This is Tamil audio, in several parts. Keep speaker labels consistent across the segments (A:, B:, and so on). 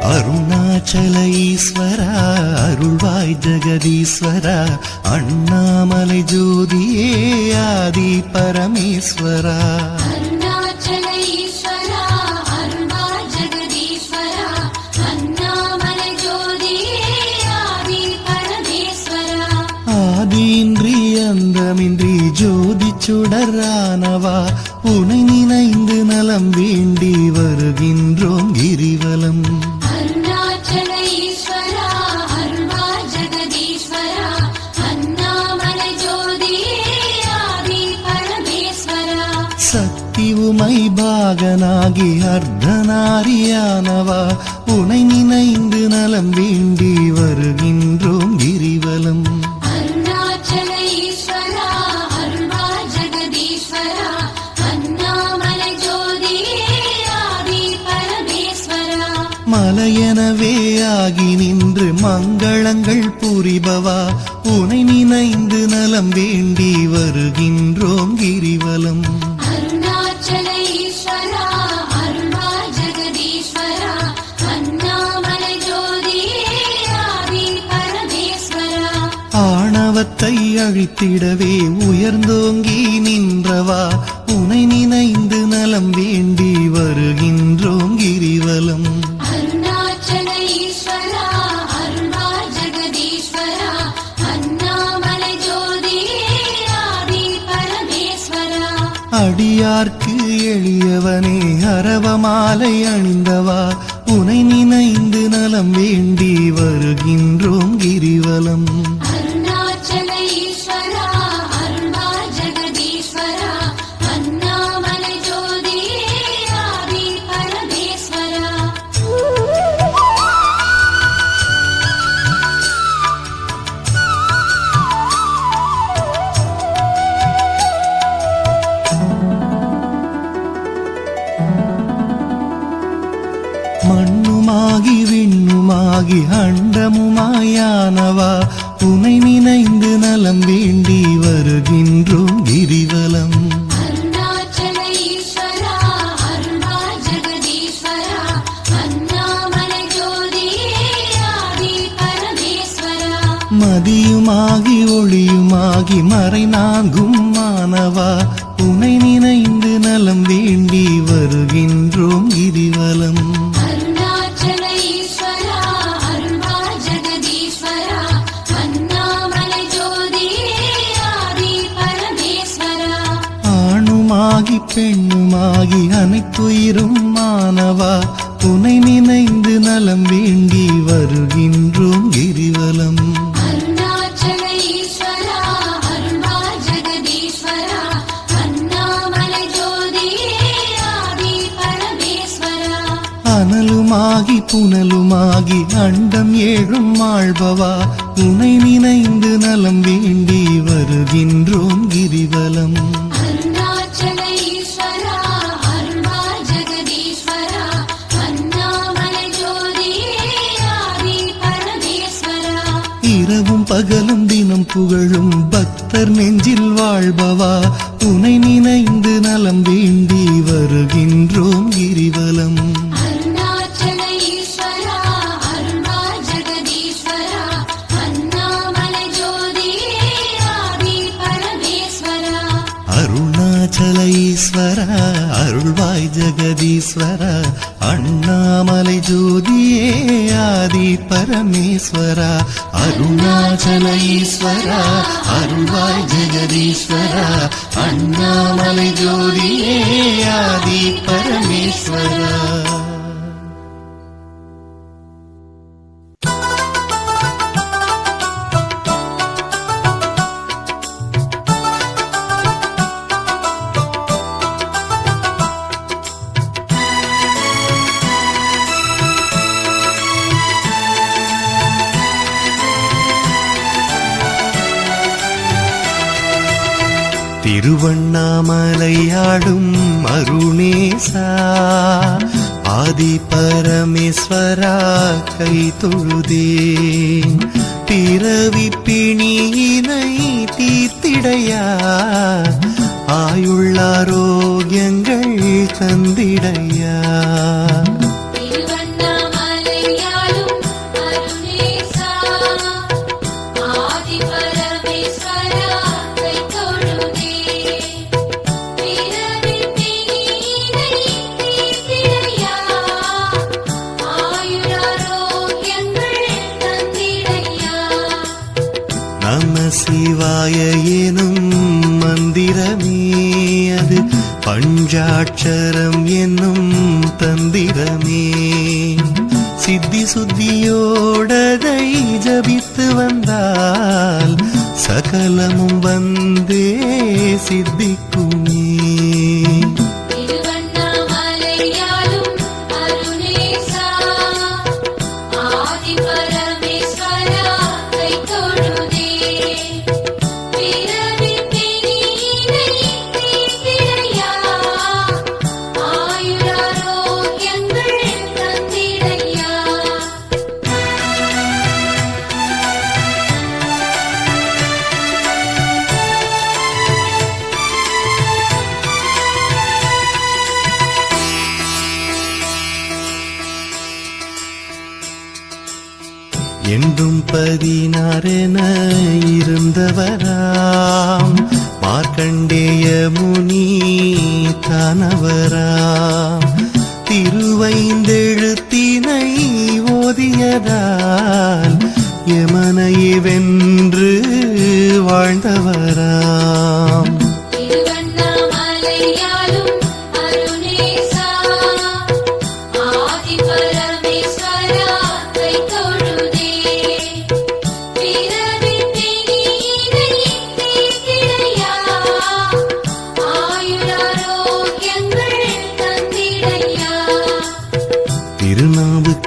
A: அருணாச்சல ஈஸ்வரா அருள்வாய் ஜெகதீஸ்வரா அண்ணாமலை ஜோதியே ஆதி பரமேஸ்வரா.
B: அருணாச்சல ஈஸ்வரா அருள்வாய் ஜெகதீஸ்வரா அண்ணாமலை ஜோதியே ஆதி பரமேஸ்வரா.
A: ஆதியின்றி அந்தமின்றி ஜோதி சுடரானவா உனை நினைந்து நலம் வேண்டி வருகின்றோம் கிரிவலம்.
B: அருணாச்சல ஈஸ்வரா அருள்வாய் ஜெகதீஸ்வரா அண்ணாமலை ஜோதியே ஆதி பரமேஸ்வரா.
A: சக்தி உமை பாகனாகி அர்த்தநாரியானவா உனை நினைந்து நலம் வேண்டி வருகின்றோம் கிரிவலம்.
B: அருணாச்சல ஈஸ்வரா அருள்வாய் ஜெகதீஸ்வரா அண்ணாமலை ஜோதியே ஆதி பரமேஸ்வரா.
A: மலையெனவே ஆகி நின்று மங்களங்கள் புரிபவா உனை நினைந்து நலம் வேண்டி வருகின்றோம் கிரிவலம்.
B: அருணாச்சல ஈஸ்வரா அருள்வாய் ஜெகதீஸ்வரா அண்ணாமலை ஜோதியே ஆதி பரமேஸ்வரா.
A: ஆணவத்தை அழித்திடவே உயர்ந்தோங்கி நின்றவா உனை நினைந்து நலம் வேண்டி வருகின்றோம் கிரிவலம்.
B: அருணாச்சல ஈஸ்வரா அருள்வாய் ஜெகதீஸ்வரா அண்ணாமலை ஜோதியே ஆதி பரமேஸ்வரா.
A: அடியார்க்கு எளியவனே அரவமாலை அணிந்தவா உனை நினைந்து நலம் வேண்டி வருகின்றோம் கிரிவலம்.
B: அருணாச்சல ஈஸ்வரா அருள்வாய் ஜெகதீஸ்வரா அண்ணாமலை ஜோதியே ஆதி பரமேஸ்வரா.
A: மண்ணுமாகி விண்ணுமாகி அண்டமுமாயானவா உனை நினைந்து நலம் வேண்டி வருகின்றோம் கிரிவலம்.
B: அருணாச்சல ஈஸ்வரா அருள்வாய் ஜெகதீஸ்வரா அண்ணாமலை ஜோதியே ஆதி பரமேஸ்வரா.
A: மதியுமாகி ஒளியுமாகி மறை நான்கும் மானவா உனை நினைந்து நலம் வேண்டி வருகின்றோம் கிரிவலம்.
B: அருணாச்சல ஈஸ்வரா அருள்வாய் ஜெகதீஸ்வரா அண்ணாமலை ஜோதியே ஆதி பரமேஸ்வரா.
A: ஆணுமாகி பெண்ணுமாகி அனைத்துயிரும் மானவா உனை நினைந்து நலம் வேண்டி வருகின்றோம் கிரிவலம்.
B: அருணாச்சல ஈஸ்வரா அருள்வாய் ஜெகதீஸ்வரா அண்ணாமலை ஜோதியே ஆதி பரமேஸ்வரா.
A: அனலுமாகி புனலுமாகி அண்டம் ஏழும் ஆழ்பவா உனை நினைந்து நலம் வேண்டி வருகின்றோம் கிரிவலம்.
B: அருணாச்சல ஈஸ்வரா அருள்வாய் ஜெகதீஸ்வரா அண்ணாமலை ஜோதியே ஆதி பரமேஸ்வரா.
A: இரவும் பகலும் தினம் புகழும் பக்தர் நெஞ்சில் வாழ்பவா உனை நினைந்து நலம் வேண்டி வருகின்றோம் கிரிவலம்.
B: அருணாச்சல ஈஸ்வரா அருள்வாய் ஜெகதீஸ்வரா அண்ணாமலை ஜோதியே ஆதி பரமேஸ்வரா.
A: அருணாச்சல ஈஸ்வரா அருள்வாய் ஜெகதீஸ்வரா அண்ணாமலை ஜோதியே ஆதி பரமேஸ்வரா. அருணாச்சல ஈஸ்வரா அருள்வாய் ஜெகதீஸ்வரா அண்ணாமலை ஜோதியே ஆதி பரமேஸ்வரா. திருவண்ணாமலையாடும் அருணேசா ஆதி பரமேஸ்வரா கை தொழுதேன் பிறவி பிணியினை தீர்த்திடையா ஆயுள்ளாரோக்கியங்கள் தந்திடையா.
B: திருவண்ணாமலை
A: நமச்சிவாய எனும் மந்திரமே அது பஞ்சாட்சரம் என்னும் தந்திரமே. சித்தி சுத்தியோடதை ஜபித்து வந்தால் சகலமும் வந்தே சித்திக்குமே. என்றும் 16 இருந்தவராம் மார்க்கண்டேய முனி தானவராம். திருவைந்தெழுத்தினை ஓதியதால் யமனையை வென்று வாழ்ந்தவராம்.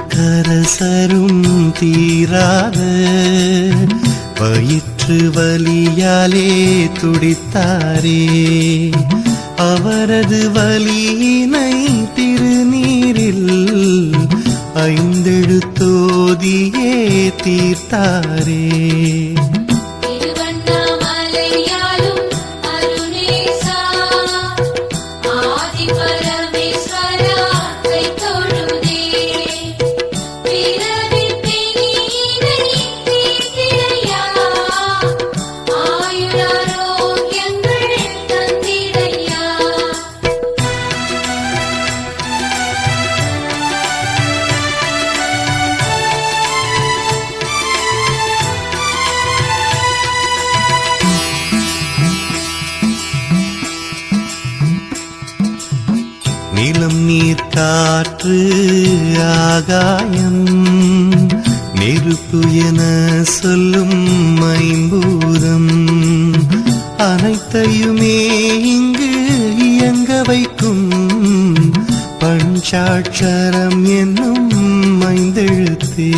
A: திருநாவுக்கரசரும் தீராத வயிற்று வலியாலே துடித்தாரே. அவரது வலியினை திருநீரில் 5 எழுத்தோதியே தீர்த்தாரே. நிலம் நீர் காற்று ஆகாயம் நெருப்பு என சொல்லும் 5 பூதம் அனைத்தையுமே இங்கு இயங்க வைக்கும் பஞ்சாட்சரம் என்னும் 5 எழுத்தே.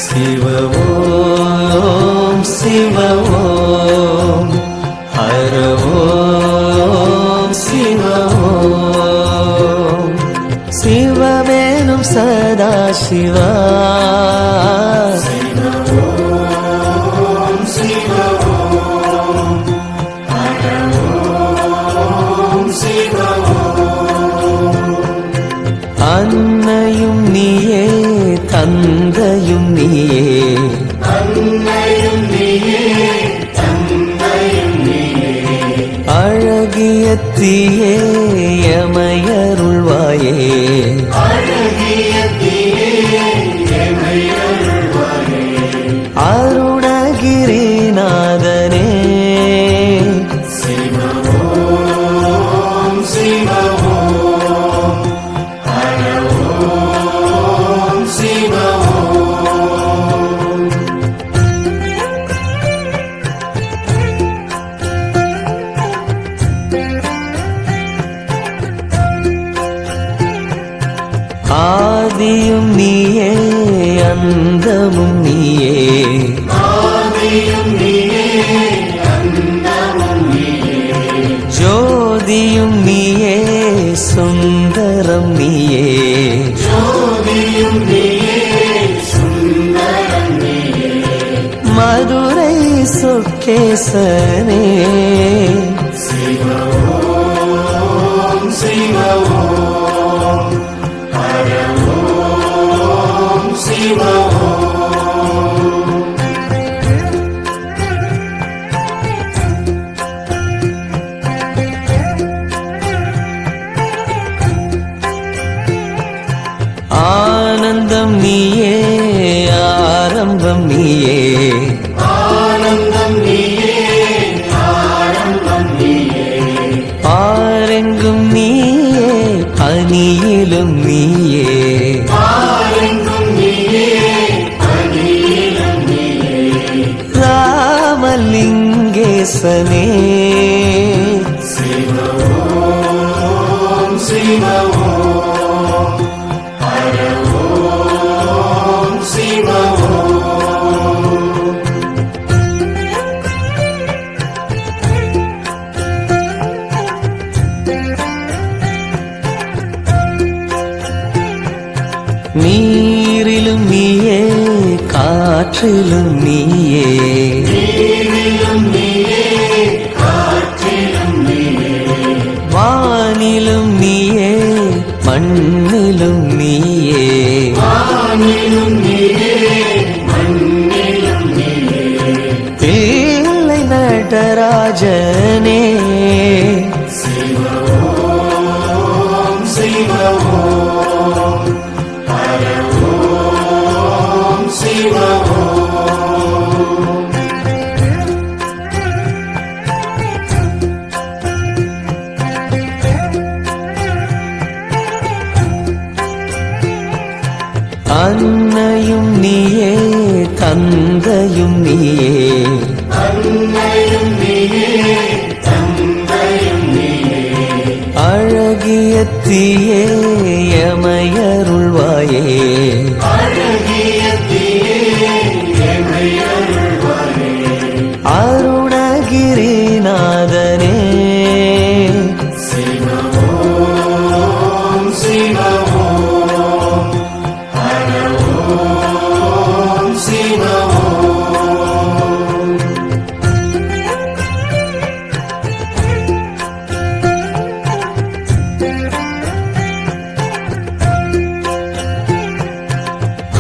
C: शिव ओम शिव ओम हर ओम शिव ओम शिववेणुं सदा शिवा அன்னையும் நீயே தந்தையும் நீயே அழகிய தீயே எமையருள்வாயே அருணகிரிநாதனே ஆதியும் நீயே அந்தமும் நீயே ஜோதியும் நீயே சுந்தரம் நீயே சர்வேசனே ஆனந்தம் நீயே ஆரம்பம் நீயே ஆரெங்கும் நீயே அணியிலும் நீயே ராமலிங்கேசனே நீரிலும் நீயே காற்றிலும் நீயே வானிலும் நீயே மண்ணிலும் நீயே பிள்ளை நடராஜனே அன்னையும் நீயே தந்தையும் நீயே அழகிய தீயே எமையருள்வாயே அருணகிரிநாதனே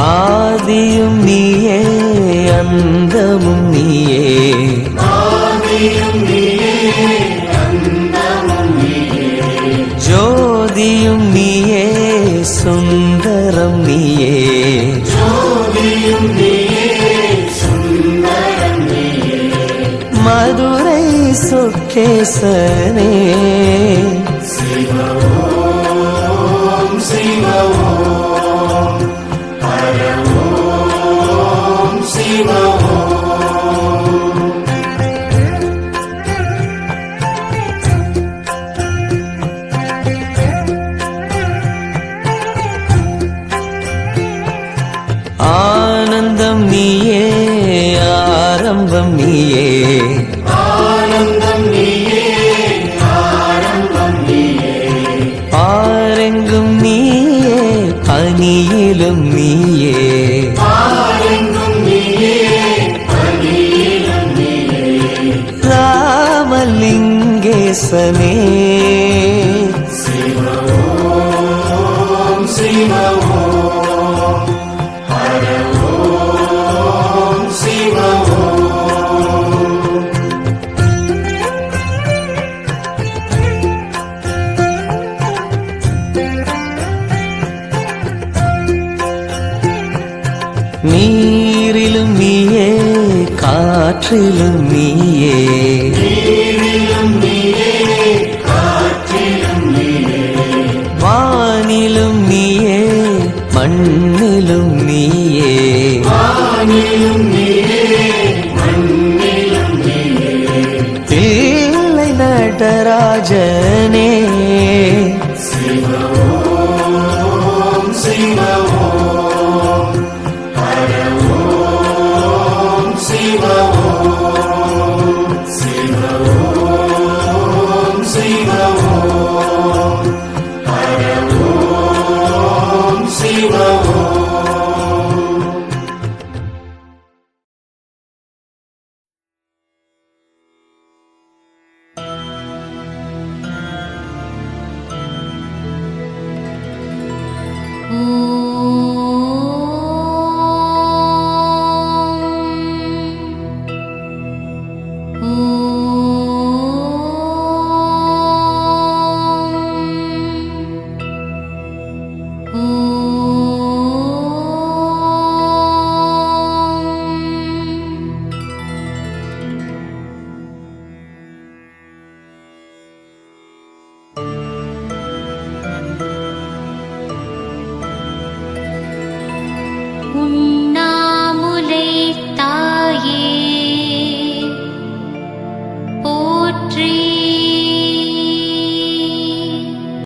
C: ஆதியும் நீயே அந்தமும் நீயே ஜோதியும் நீயே சுந்தரம் நீயே மதுரை சொக்கேசனே ஆனந்தம் நீயே ஆரம்பம் நீயே ஆரெங்கும் நீயே அணியிலும் நீயே ராமலிங்கேசனே நீரிலும் நீயே காற்றிலும் நீயே வானிலும் நீயே மண்ணிலும் நீயே பிள்ளை நடராஜனே